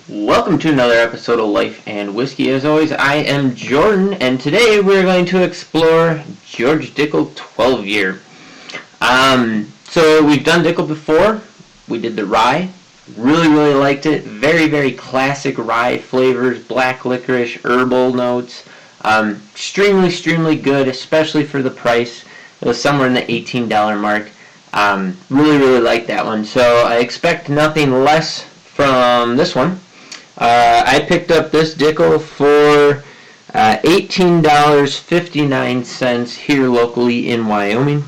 Welcome to another episode of Life and Whiskey. As always, I am Jordan, and today we're going to explore George Dickel 12 Year. So we've done Dickel before. We did the rye. Really liked it. Very classic rye flavors, black licorice, herbal notes. Extremely good, especially for the price. It was somewhere in the $18 mark. Really liked that one. So I expect nothing less from this one. I picked up this Dickel for $18.59 here locally in Wyoming.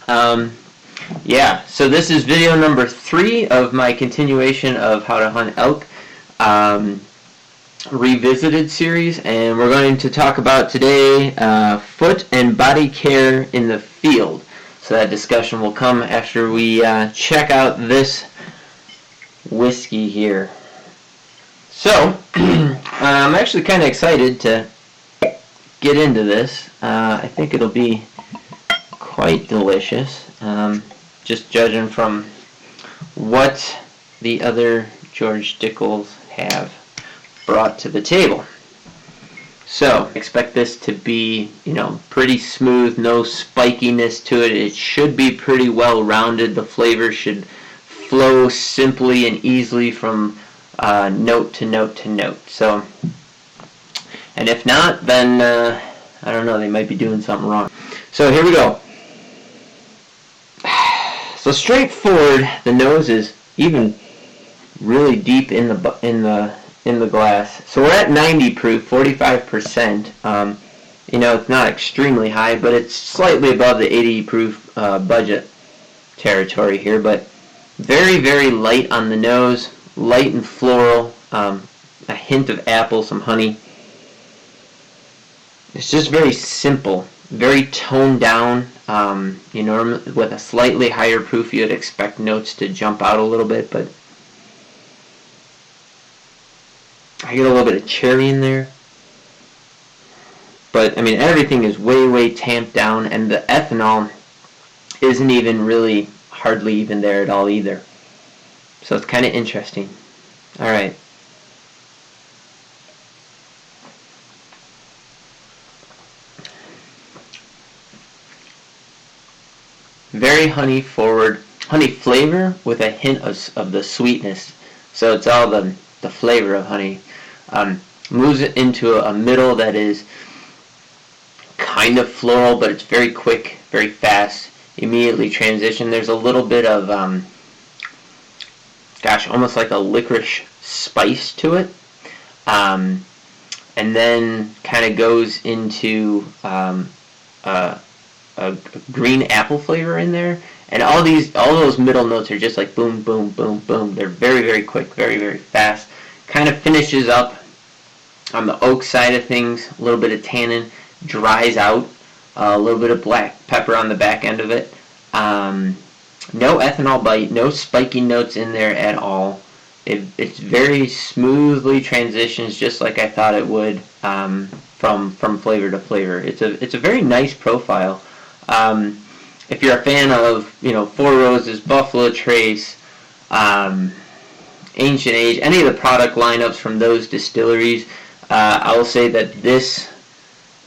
So this is video number 3 of my continuation of How to Hunt Elk Revisited series, and we're going to talk about today foot and body care in the field. So that discussion will come after we check out this whiskey here. So, I'm actually kind of excited to get into this. I think it'll be quite delicious, just judging from what the other George Dickels have brought to the table. So, expect this to be, pretty smooth, no spikiness to it. It should be pretty well rounded. The flavor should flow simply and easily from note to note to note. So, and if not, then I don't know, they might be doing something wrong. So here we go. So straightforward, the nose is even really deep in the glass. So we're at 90 proof, 45%. It's not extremely high, but it's slightly above the 80 proof budget territory here. But very light on the nose. Light and floral, a hint of apple, some honey. It's just very simple, very toned down. With a slightly higher proof, you'd expect notes to jump out a little bit, but I get a little bit of cherry in there. But, everything is way tamped down, and the ethanol isn't even really hardly even there at all either. So it's kind of interesting. Alright. Very honey flavor with a hint of the sweetness. So it's all the flavor of honey. Moves it into a middle that is kind of floral, but it's very quick, very fast. Immediately transition. There's a little bit of almost like a licorice spice to it, and then kind of goes into a green apple flavor in there, and all those middle notes are just like boom. They're very quick, very fast. Kind of finishes up on the oak side of things, a little bit of tannin, dries out, a little bit of black pepper on the back end of it. No ethanol bite, no spiky notes in there at all. It's very smoothly transitions, just like I thought it would, from flavor to flavor. It's a very nice profile. If you're a fan of Four Roses, Buffalo Trace, Ancient Age, any of the product lineups from those distilleries, I will say that this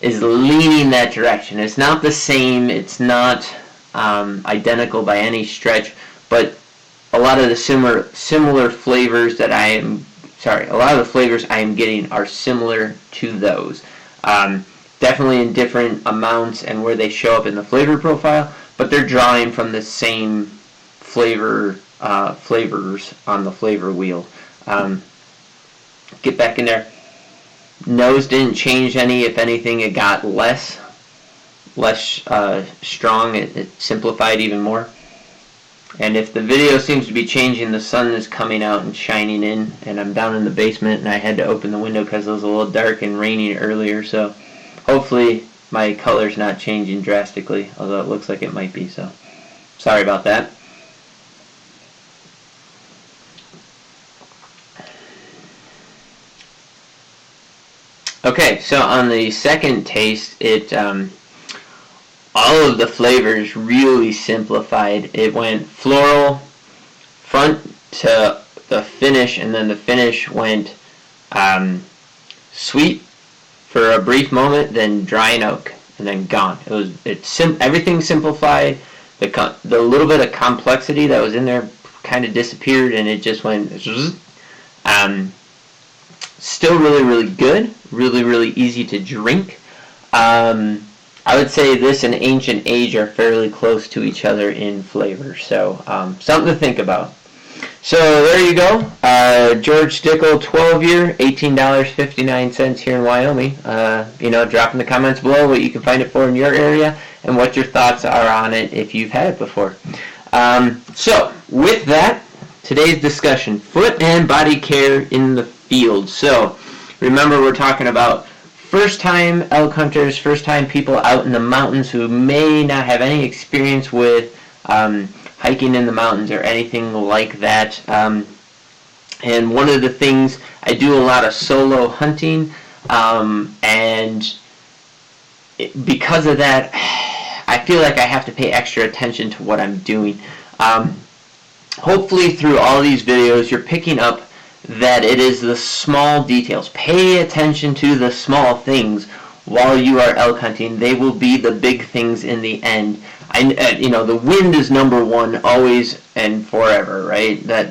is leaning that direction. It's not the same. It's not identical by any stretch, but a lot of the similar flavors that a lot of the flavors I am getting are similar to those. Definitely in different amounts and where they show up in the flavor profile, but they're drawing from the same flavors on the flavor wheel. Get back in there. Nose didn't change any. If anything, it got less strong. It simplified even more. And if the video seems to be changing, the sun is coming out and shining in, and I'm down in the basement and I had to open the window because it was a little dark and raining earlier, so hopefully my color's not changing drastically, although it looks like it might be, so sorry about that. Okay, so on the second taste, all of the flavors really simplified. It went floral, front to the finish, and then the finish went sweet for a brief moment, then dry and oak, and then gone. Everything simplified. The little bit of complexity that was in there kind of disappeared, and it just went. Still really, really good. Really, really easy to drink. I would say this and Ancient Age are fairly close to each other in flavor, so something to think about. So there you go. George Dickel 12-year, $18.59 here in Wyoming. Drop in the comments below what you can find it for in your area and what your thoughts are on it if you've had it before. So with that, today's discussion, foot and body care in the field. So remember, we're talking about first-time elk hunters, first-time people out in the mountains who may not have any experience with hiking in the mountains or anything like that. And one of the things, I do a lot of solo hunting, and because of that, I feel like I have to pay extra attention to what I'm doing. Hopefully through all these videos, you're picking up that it is the small details. Pay attention to the small things while you are elk hunting. They will be the big things in the end. The wind is number one always and forever, right? That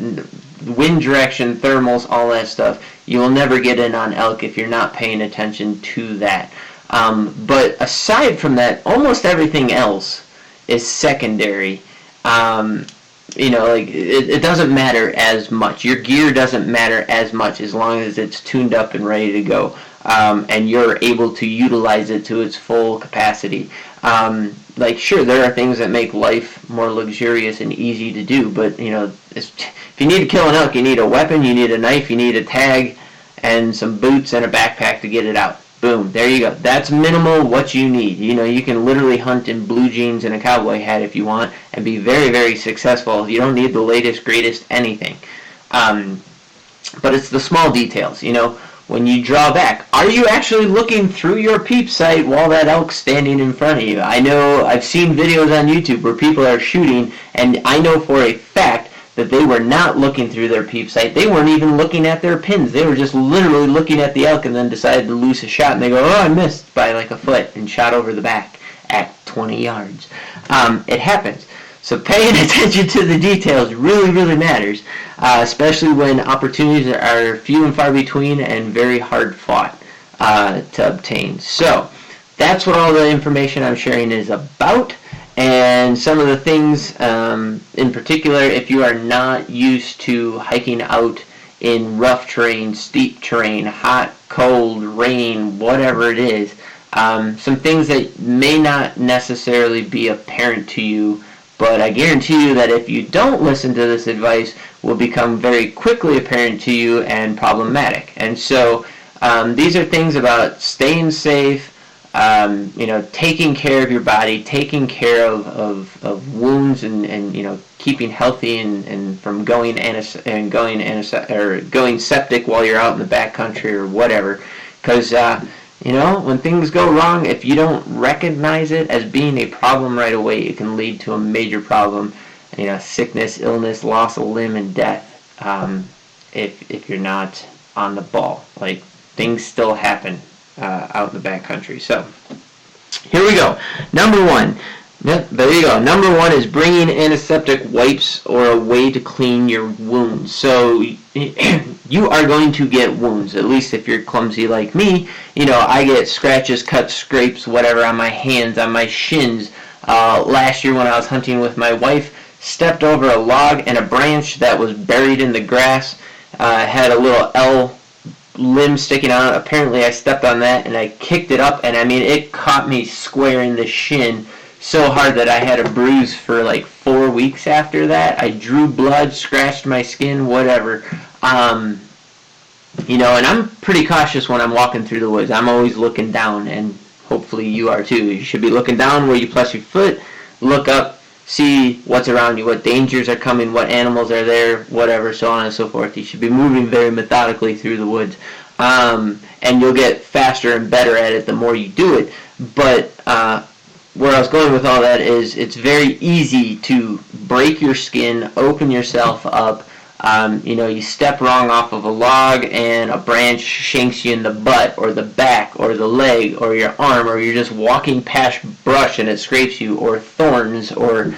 wind direction, thermals, all that stuff. You will never get in on elk if you're not paying attention to that. But aside from that, almost everything else is secondary. It doesn't matter as much. Your gear doesn't matter as much as long as it's tuned up and ready to go, and you're able to utilize it to its full capacity. Sure, there are things that make life more luxurious and easy to do, but if you need to kill an elk, you need a weapon, you need a knife, you need a tag, and some boots and a backpack to get it out. Boom, there you go. That's minimal what you need. You can literally hunt in blue jeans and a cowboy hat if you want and be very, very successful. You don't need the latest, greatest anything. But it's the small details, when you draw back. Are you actually looking through your peep sight while that elk's standing in front of you? I know I've seen videos on YouTube where people are shooting, and I know for a fact that they were not looking through their peep sight. They weren't even looking at their pins. They were just literally looking at the elk and then decided to loose a shot, and they go, oh, I missed by like a foot and shot over the back at 20 yards. It happens. So paying attention to the details really, really matters, especially when opportunities are few and far between and very hard fought to obtain. So that's what all the information I'm sharing is about. And some of the things, in particular, if you are not used to hiking out in rough terrain, steep terrain, hot, cold, rain, whatever it is, some things that may not necessarily be apparent to you, but I guarantee you that if you don't listen to this advice, will become very quickly apparent to you and problematic. And so these are things about staying safe, taking care of your body, taking care of wounds, and keeping healthy and from going septic while you're out in the backcountry or whatever. Because when things go wrong, if you don't recognize it as being a problem right away, it can lead to a major problem. Sickness, illness, loss of limb, and death. If you're not on the ball, like things still happen out in the backcountry. So here we go. Number one. Yep, there you go. Number one is bringing antiseptic wipes or a way to clean your wounds. So you are going to get wounds, at least if you're clumsy like me. I get scratches, cuts, scrapes, whatever on my hands, on my shins. Last year when I was hunting with my wife, stepped over a log and a branch that was buried in the grass. Had a little L limb sticking out. Apparently I stepped on that and I kicked it up, and it caught me square in the shin so hard that I had a bruise for like 4 weeks after that. I drew blood, scratched my skin, whatever. And I'm pretty cautious when I'm walking through the woods. I'm always looking down, and hopefully you are too. You should be looking down where you place your foot, look up, see what's around you, what dangers are coming, what animals are there, whatever, so on and so forth. You should be moving very methodically through the woods. And you'll get faster and better at it the more you do it. But where I was going with all that is it's very easy to break your skin, open yourself up, You step wrong off of a log and a branch shanks you in the butt or the back or the leg or your arm, or you're just walking past brush and it scrapes you, or thorns, or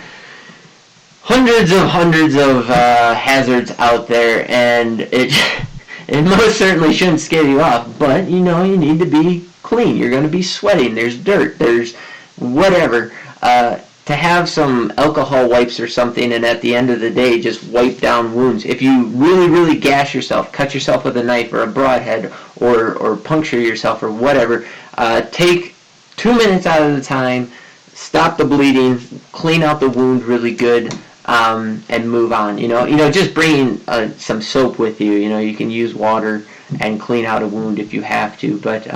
hundreds of hazards out there, and it most certainly shouldn't scare you off, but you need to be clean. You're going to be sweating. There's dirt. There's whatever. To have some alcohol wipes or something, and at the end of the day just wipe down wounds. If you really, really gash yourself, cut yourself with a knife or a broadhead, or puncture yourself or whatever, take 2 minutes out of the time, stop the bleeding, clean out the wound really good, and move on. Just bringing some soap with you. You can use water and clean out a wound if you have to, but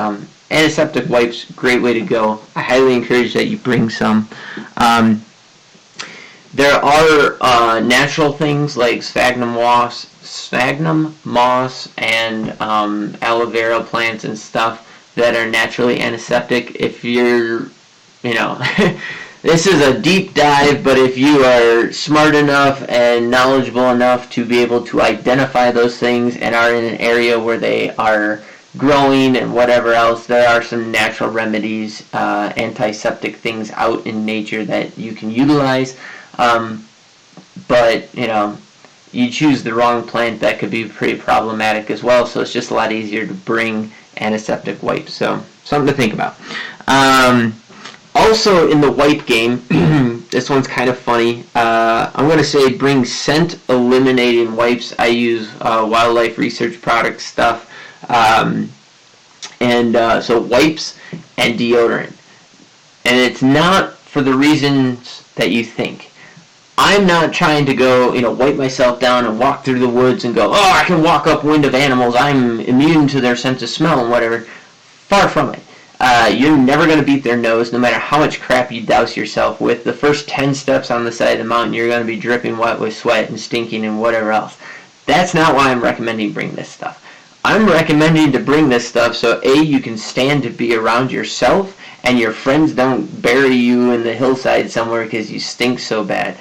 antiseptic wipes, great way to go. I highly encourage that you bring some. There are natural things like sphagnum moss, and aloe vera plants and stuff that are naturally antiseptic. If you're, this is a deep dive, but if you are smart enough and knowledgeable enough to be able to identify those things and are in an area where they are growing and whatever else, there are some natural remedies, antiseptic things out in nature that you can utilize. But you choose the wrong plant, that could be pretty problematic as well. So it's just a lot easier to bring antiseptic wipes. So something to think about. Also in the wipe game, this one's kind of funny. I'm going to say bring scent eliminating wipes. I use wildlife research product stuff. So wipes and deodorant. And it's not for the reasons that you think. I'm not trying to go, wipe myself down and walk through the woods and go, I can walk upwind of animals, I'm immune to their sense of smell and whatever. Far from it. You're never going to beat their nose, no matter how much crap you douse yourself with. The first 10 steps on the side of the mountain, you're going to be dripping wet with sweat and stinking and whatever else. That's not why I'm recommending bring this stuff. I'm recommending to bring this stuff so A, you can stand to be around yourself and your friends don't bury you in the hillside somewhere because you stink so bad.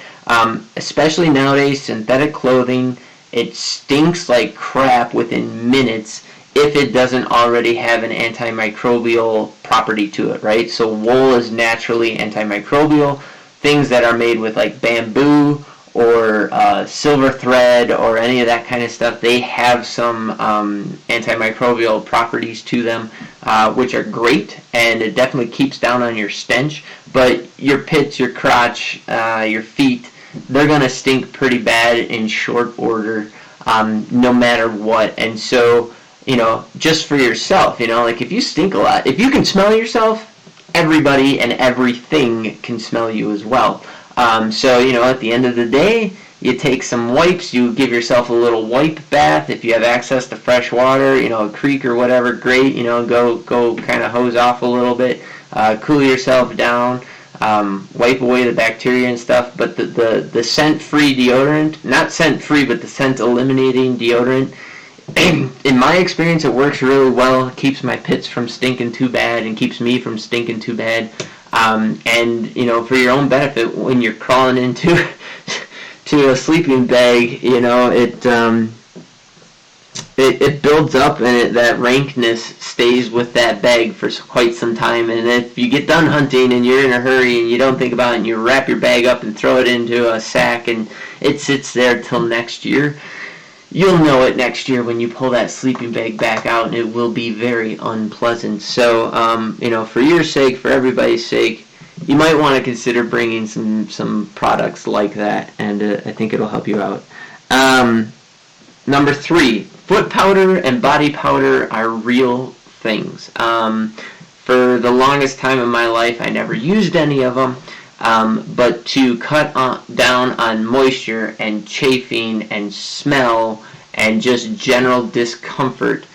Especially nowadays, synthetic clothing, it stinks like crap within minutes if it doesn't already have an antimicrobial property to it, right? So wool is naturally antimicrobial. Things that are made with like bamboo or silver thread or any of that kind of stuff, they have some antimicrobial properties to them, which are great, and it definitely keeps down on your stench. But your pits, your crotch, your feet, they're going to stink pretty bad in short order, no matter what. And so, just for yourself, like if you stink a lot, if you can smell yourself, everybody and everything can smell you as well. So, at the end of the day, you take some wipes, you give yourself a little wipe bath. If you have access to fresh water, a creek or whatever, great, go kind of hose off a little bit, cool yourself down, wipe away the bacteria and stuff. But the scent-free deodorant, not scent-free, but the scent-eliminating deodorant, in my experience, it works really well. It keeps my pits from stinking too bad and keeps me from stinking too bad. And for your own benefit, when you're crawling into a sleeping bag, it builds up, and that rankness stays with that bag for quite some time. And if you get done hunting and you're in a hurry and you don't think about it and you wrap your bag up and throw it into a sack and it sits there till next year, you'll know it next year when you pull that sleeping bag back out, and it will be very unpleasant. So, for your sake, for everybody's sake, you might want to consider bringing some products like that, and I think it'll help you out. Number 3, foot powder and body powder are real things. For the longest time in my life, I never used any of them. But to cut down on moisture and chafing and smell and just general discomfort,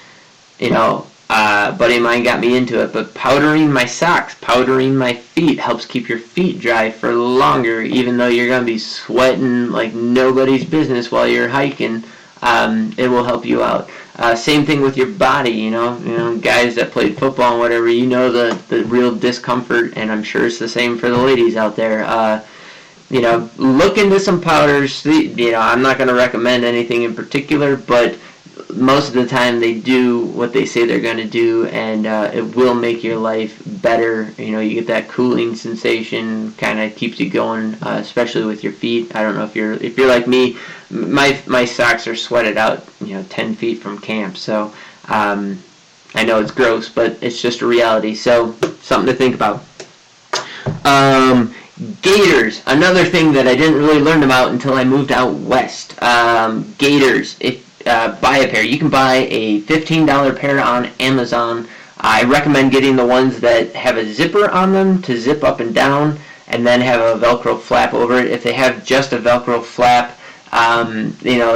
a buddy of mine got me into it. But powdering my socks, powdering my feet helps keep your feet dry for longer, even though you're going to be sweating like nobody's business while you're hiking. It will help you out. Same thing with your body, guys that played football and whatever, the real discomfort, and I'm sure it's the same for the ladies out there. look into some powders. I'm not going to recommend anything in particular, but most of the time they do what they say they're going to do, and it will make your life better. You get that cooling sensation, kind of keeps you going, especially with your feet. I don't know if you're like me. My socks are sweated out, 10 feet from camp. So I know it's gross, but it's just a reality. So something to think about. Gaiters, another thing that I didn't really learn about until I moved out west. Gaiters, buy a pair. You can buy a $15 pair on Amazon. I recommend getting the ones that have a zipper on them to zip up and down, and then have a Velcro flap over it. If they have just a Velcro flap,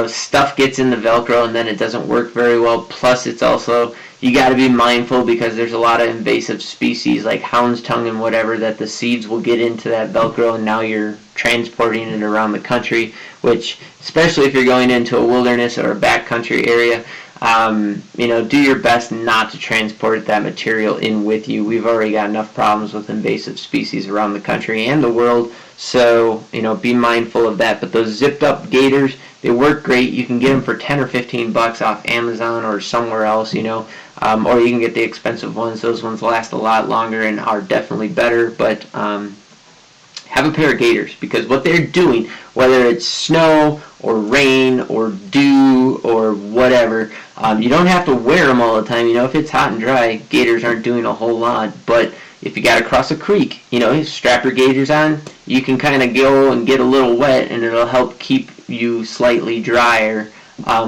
stuff gets in the Velcro and then it doesn't work very well. Plus, it's also, you got to be mindful because there's a lot of invasive species like hound's tongue and whatever that the seeds will get into that Velcro, and now you're transporting it around the country, which, especially if you're going into a wilderness or a backcountry area, do your best not to transport that material in with you. We've already got enough problems with invasive species around the country and the world, so be mindful of that. But those zipped up gaiters, they work great. You can get them for 10 or 15 bucks off Amazon or somewhere else, or you can get the expensive ones. Those ones last a lot longer and are definitely better, but have a pair of gaiters, because what they're doing, whether it's snow or rain or dew or whatever, you don't have to wear them all the time. If it's hot and dry, gaiters aren't doing a whole lot. But if you got to cross a creek, strap your gaiters on, you can kind of go and get a little wet, and it'll help keep you slightly drier,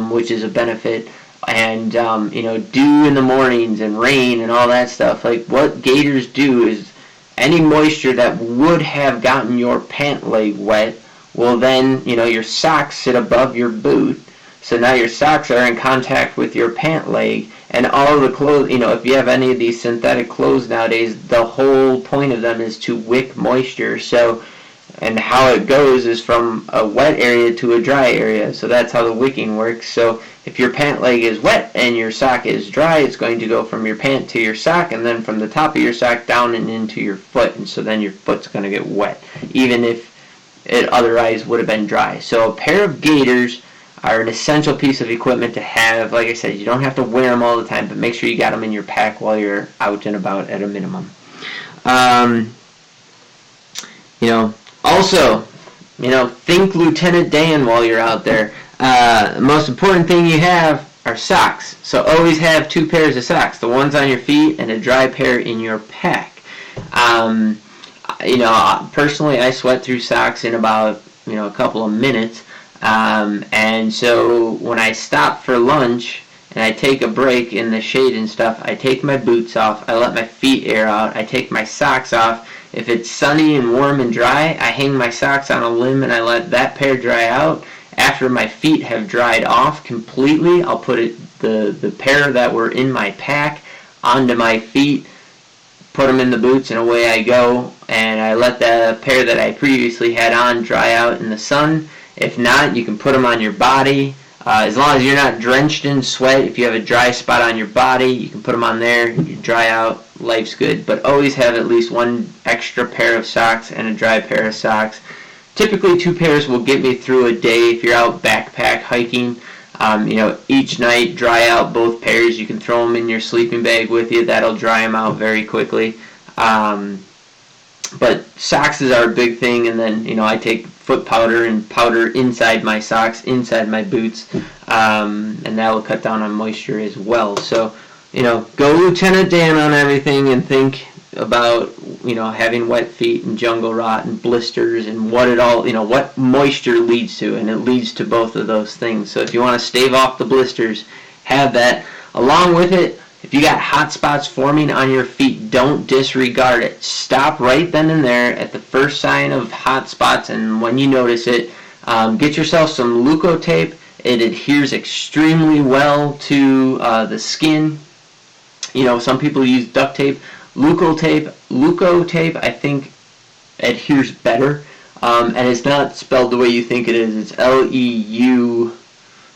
which is a benefit. And dew in the mornings and rain and all that stuff. Like, what gaiters do is, any moisture that would have gotten your pant leg wet will then, your socks sit above your boot. So now your socks are in contact with your pant leg, and all of the clothes, if you have any of these synthetic clothes nowadays, the whole point of them is to wick moisture. So, and how it goes is from a wet area to a dry area. So that's how the wicking works. So if your pant leg is wet and your sock is dry, it's going to go from your pant to your sock, and then from the top of your sock down and into your foot. And so then your foot's going to get wet, even if it otherwise would have been dry. So a pair of gaiters are an essential piece of equipment to have. Like I said, you don't have to wear them all the time, but make sure you got them in your pack while you're out and about at a minimum. Also, think Lieutenant Dan while you're out there. The most important thing you have are socks. So always have 2 pairs of socks, the ones on your feet and a dry pair in your pack. Personally, I sweat through socks in about, a couple of minutes. And so when I stop for lunch and I take a break in the shade and stuff, I take my boots off, I let my feet air out, I take my socks off. If it's sunny and warm and dry, I hang my socks on a limb and I let that pair dry out. After my feet have dried off completely, I'll put the pair that were in my pack onto my feet, put them in the boots, and away I go. And I let the pair that I previously had on dry out in the sun. If not, you can put them on your body. As long as you're not drenched in sweat, if you have a dry spot on your body, you can put them on there, you dry out, life's good. But always have at least 1 extra pair of socks and a dry pair of socks. Typically 2 pairs will get me through a day if you're out backpack hiking. Each night dry out both pairs. You can throw them in your sleeping bag with you. That'll dry them out very quickly. But socks is our big thing, and then, I take foot powder and powder inside my socks, inside my boots, and that will cut down on moisture as well. So, go Lieutenant Dan on everything and think about, having wet feet and jungle rot and blisters and what it all, what moisture leads to, and it leads to both of those things. So if you want to stave off the blisters, have that. Along with it, if you got hot spots forming on your feet, don't disregard it. Stop right then and there at the first sign of hot spots, and when you notice it, get yourself some Leukotape. It adheres extremely well to the skin. Some people use duct tape. Leukotape, I think, adheres better, and it's not spelled the way you think it is. It's Leu.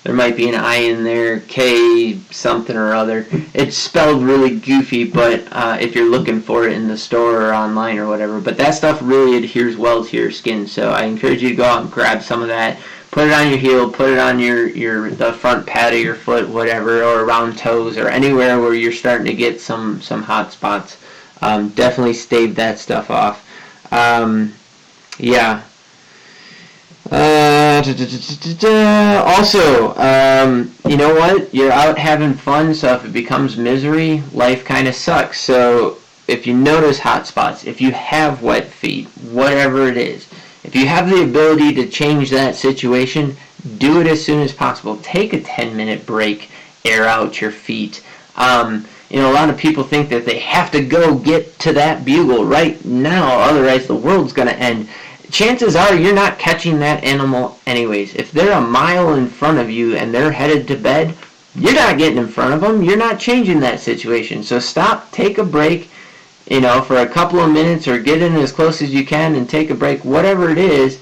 There might might be an I in there, K something or other. It's spelled really goofy, but if you're looking for it in the store or online or whatever. But that stuff really adheres well to your skin, so I encourage you to go out and grab some of that. Put it on your heel, put it on the front pad of your foot, whatever, or around toes, or anywhere where you're starting to get some hot spots. Definitely stave that stuff off. Yeah. Also, you know what? You're out having fun, so if it becomes misery, life kind of sucks. So if you notice hot spots, if you have wet feet, whatever it is, if you have the ability to change that situation, do it as soon as possible. Take a 10-minute break, air out your feet. You know, a lot of people think that they have to go get to that bugle right now, otherwise the world's going to end. Chances are you're not catching that animal anyways. If they're a mile in front of you and they're headed to bed, you're not getting in front of them. You're not changing that situation. So stop, take a break, you know, for a couple of minutes, or get in as close as you can and take a break, whatever it is,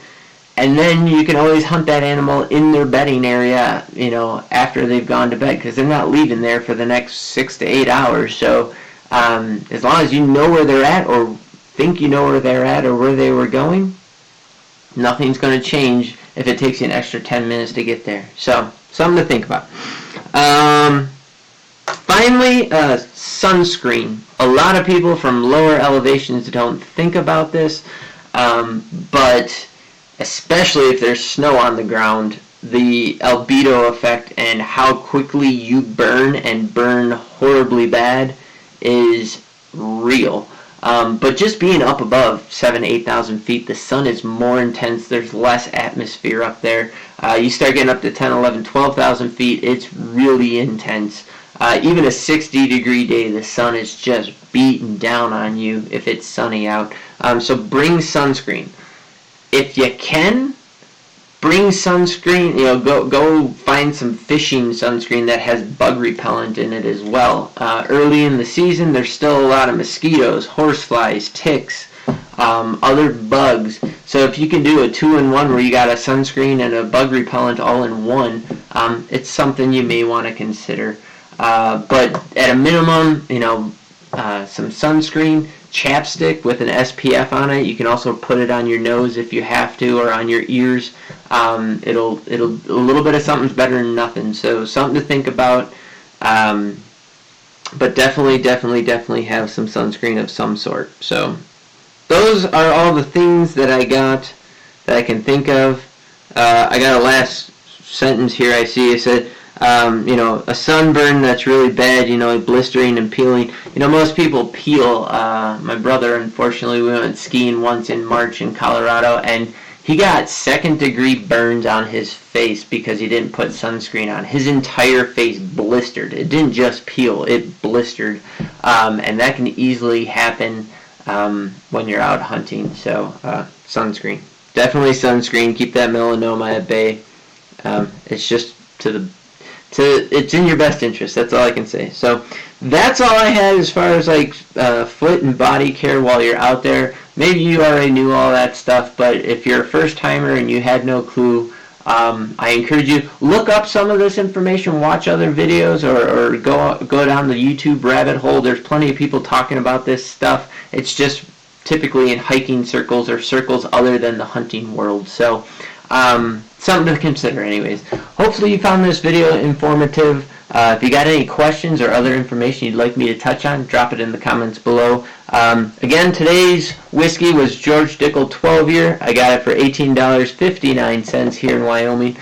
and then you can always hunt that animal in their bedding area, you know, after they've gone to bed, because they're not leaving there for the next 6 to 8 hours. So as long as you know where they're at, or think you know where they're at, or where they were going, nothing's going to change if it takes you an extra 10 minutes to get there. So, something to think about. Finally, sunscreen. A lot of people from lower elevations don't think about this, but especially if there's snow on the ground, the albedo effect and how quickly you burn, and burn horribly bad, is real. But just being up above 7,000 to 8,000 feet, the sun is more intense. There's less atmosphere up there. You start getting up to 10, 11, 12,000 feet, it's really intense. Even a 60-degree day, the sun is just beating down on you if it's sunny out. So bring sunscreen. If you can, bring sunscreen. You know, go find some fishing sunscreen that has bug repellent in it as well. Early in the season, there's still a lot of mosquitoes, horseflies, ticks, other bugs. So if you can do a 2-in-1 where you got a sunscreen and a bug repellent all in one, it's something you may want to consider. But at a minimum, you know, some sunscreen, chapstick with an SPF on it. You can also put it on your nose if you have to, or on your ears. It'll a little bit of something's better than nothing. So something to think about. But definitely have some sunscreen of some sort. So those are all the things that I got that I can think of. I got a last sentence here. I see it said, you know, a sunburn that's really bad, you know, like blistering and peeling. You know, most people peel. My brother, unfortunately, we went skiing once in March in Colorado, and he got 2nd-degree burns on his face because he didn't put sunscreen on. His entire face blistered. It didn't just peel, it blistered. And that can easily happen when you're out hunting. So, sunscreen. Definitely sunscreen. Keep that melanoma at bay. It's just it's in your best interest. That's all I can say. So that's all I had as far as like foot and body care while you're out there. Maybe you already knew all that stuff, but if you're a first timer and you had no clue, I encourage you, look up some of this information, watch other videos, or go down the YouTube rabbit hole. There's plenty of people talking about this stuff. It's just typically in hiking circles or circles other than the hunting world. So something to consider anyways. Hopefully you found this video informative. If you got any questions or other information you'd like me to touch on, drop it in the comments below. Again, today's whiskey was George Dickel 12-year. I got it for $18.59 here in Wyoming.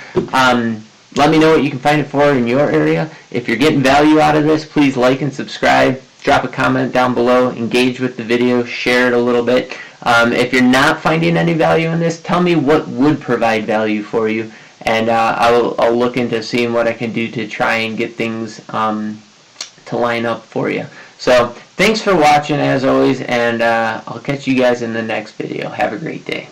Let me know what you can find it for in your area. If you're getting value out of this, please like and subscribe. Drop a comment down below. Engage with the video. Share it a little bit. If you're not finding any value in this, tell me what would provide value for you, and I'll look into seeing what I can do to try and get things to line up for you. So thanks for watching as always, and I'll catch you guys in the next video. Have a great day.